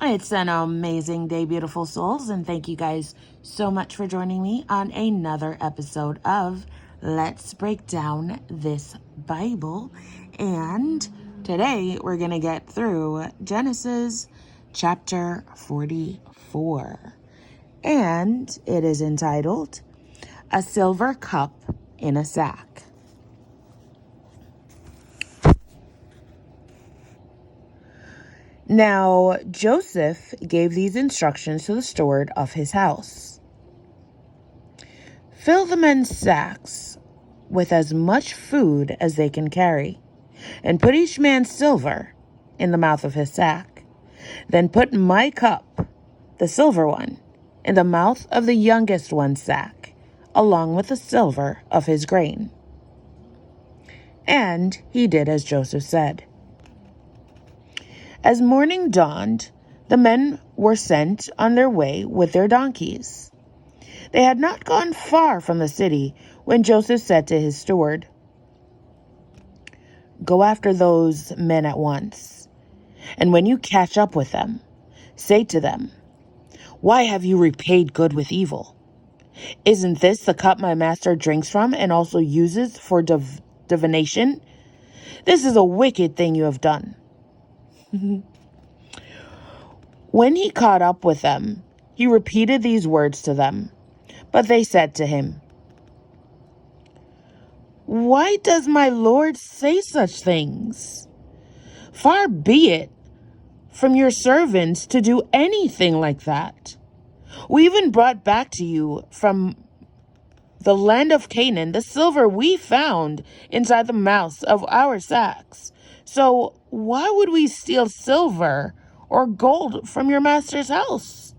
It's an amazing day, beautiful souls, and thank you guys so much for joining me on another episode of Let's Break Down This Bible. And today we're going to get through Genesis chapter 44. And it is entitled, A Silver Cup in a Sack. Now Joseph gave these instructions to the steward of his house. Fill the men's sacks with as much food as they can carry, and put each man's silver in the mouth of his sack. Then put my cup, the silver one, in the mouth of the youngest one's sack, along with the silver of his grain. And he did as Joseph said. As morning dawned, the men were sent on their way with their donkeys. They had not gone far from the city when Joseph said to his steward, "Go after those men at once, and when you catch up with them, say to them, 'Why have you repaid good with evil? Isn't this the cup my master drinks from and also uses for divination? This is a wicked thing you have done.'" When he caught up with them, he repeated these words to them. But they said to him, "Why does my Lord say such things? Far be it from your servants to do anything like that. We even brought back to you from the land of Canaan the silver we found inside the mouths of our sacks. So why would we steal silver or gold from your master's house?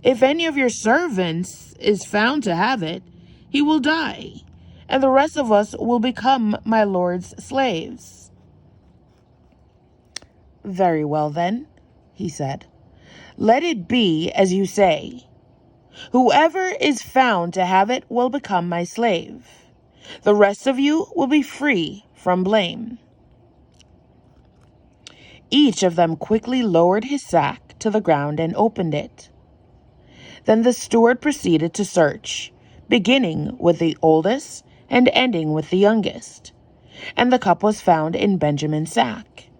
If any of your servants is found to have it, he will die, and the rest of us will become my Lord's slaves." "Very well then," he said. "Let it be as you say. Whoever is found to have it will become my slave. The rest of you will be free from blame." Each of them quickly lowered his sack to the ground and opened it. Then the steward proceeded to search, beginning with the oldest and ending with the youngest. And the cup was found in Benjamin's sack.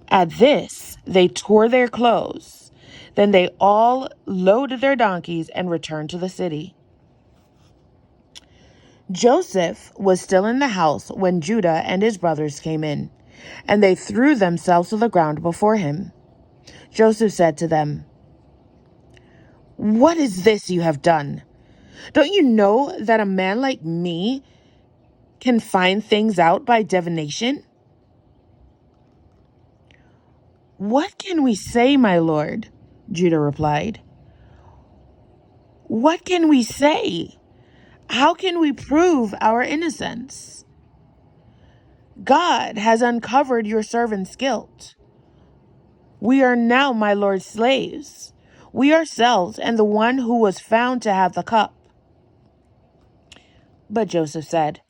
At this, they tore their clothes. Then they all loaded their donkeys and returned to the city. Joseph was still in the house when Judah and his brothers came in, and they threw themselves to the ground before him. Joseph said to them, "What is this you have done? Don't you know that a man like me can find things out by divination?" "What can we say, my lord?" Judah replied. "What can we say? How can we prove our innocence? God has uncovered your servant's guilt. We are now my lord's slaves, we ourselves and the one who was found to have the cup." But Joseph said,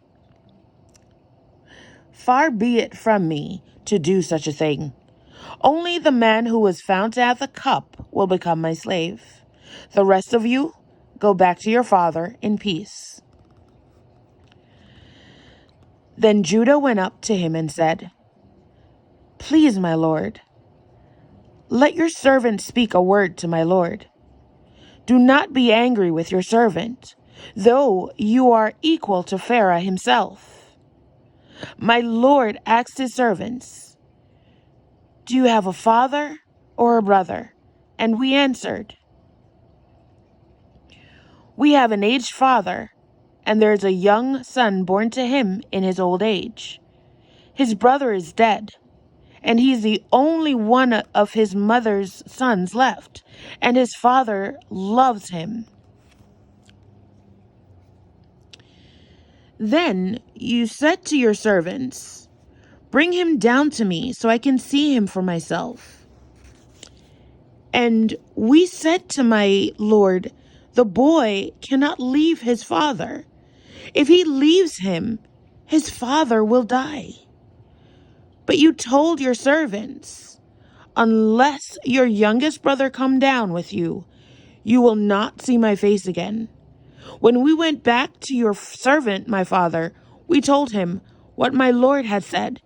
"Far be it from me to do such a thing. Only the man who was found to have the cup will become my slave. The rest of you go back to your father in peace." Then Judah went up to him and said, "Please, my lord, let your servant speak a word to my lord. Do not be angry with your servant, though you are equal to Pharaoh himself. My lord asked his servants, 'Do you have a father or a brother?' And we answered, 'We have an aged father, and there is a young son born to him in his old age. His brother is dead, and he is the only one of his mother's sons left, and his father loves him.' Then you said to your servants, 'Bring him down to me so I can see him for myself.' And we said to my lord, 'The boy cannot leave his father. If he leaves him, his father will die.' But you told your servants, unless your youngest brother come down with you, you will not see my face again. When we went back to your servant, my father, we told him what my lord had said.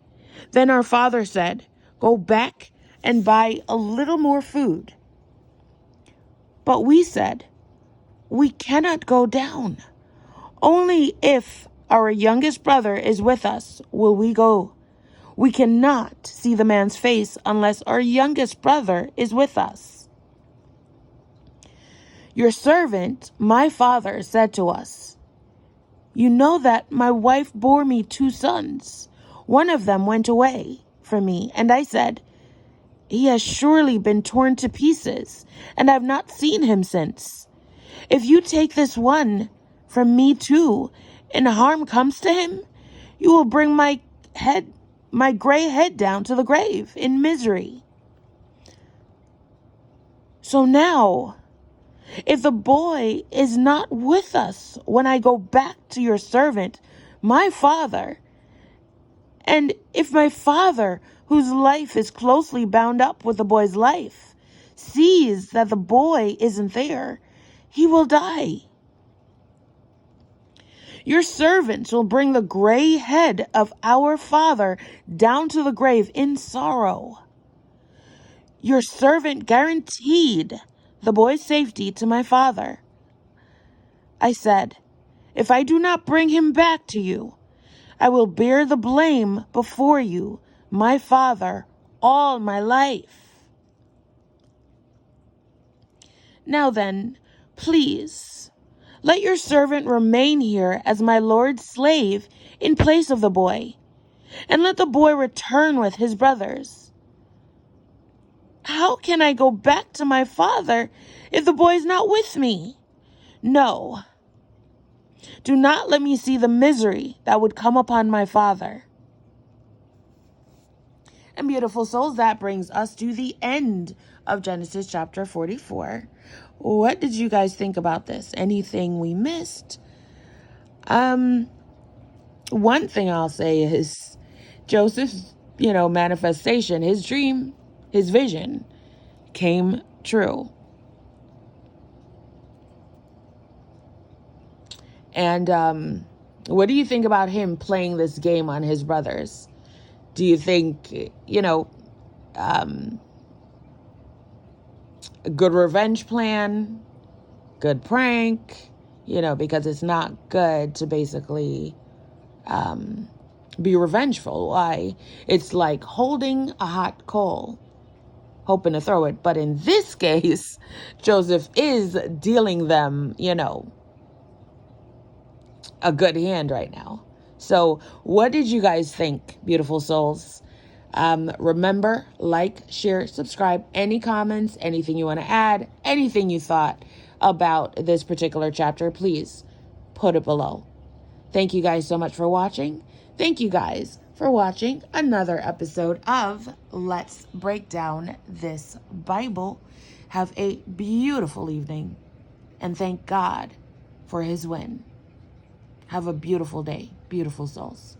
Then our father said, go back and buy a little more food. But we said, we cannot go down. Only if our youngest brother is with us will we go. We cannot see the man's face unless our youngest brother is with us. Your servant, my father, said to us, you know that my wife bore me 2 sons. One of them went away from me, and I said, he has surely been torn to pieces, and I've not seen him since. If you take this one from me too, and harm comes to him, you will bring my gray head down to the grave in misery. So now, if the boy is not with us when I go back to your servant, my father, and if my father, whose life is closely bound up with the boy's life, sees that the boy isn't there, he will die. Your servants will bring the gray head of our father down to the grave in sorrow. Your servant guaranteed the boy's safety to my father. I said, if I do not bring him back to you, I will bear the blame before you, my father, all my life. Now then, please, let your servant remain here as my lord's slave in place of the boy, and let the boy return with his brothers. How can I go back to my father if the boy is not with me? No. Do not let me see the misery that would come upon my father. And beautiful souls, that brings us to the end of Genesis chapter 44. What did you guys think about this? Anything we missed? One thing I'll say is Joseph's, manifestation, his dream, his vision came true. And what do you think about him playing this game on his brothers? Do you think, a good revenge plan, good prank, because it's not good to basically be revengeful. Why? It's like holding a hot coal, hoping to throw it. But in this case, Joseph is dealing them, a good hand right now. So what did you guys think, beautiful souls? Remember, like, share, subscribe, any comments, anything you want to add, anything you thought about this particular chapter, please put it below. Thank you guys so much for watching. Thank you guys for watching another episode of Let's Break Down This Bible. Have a beautiful evening, and thank God for his win. Have a beautiful day, beautiful souls.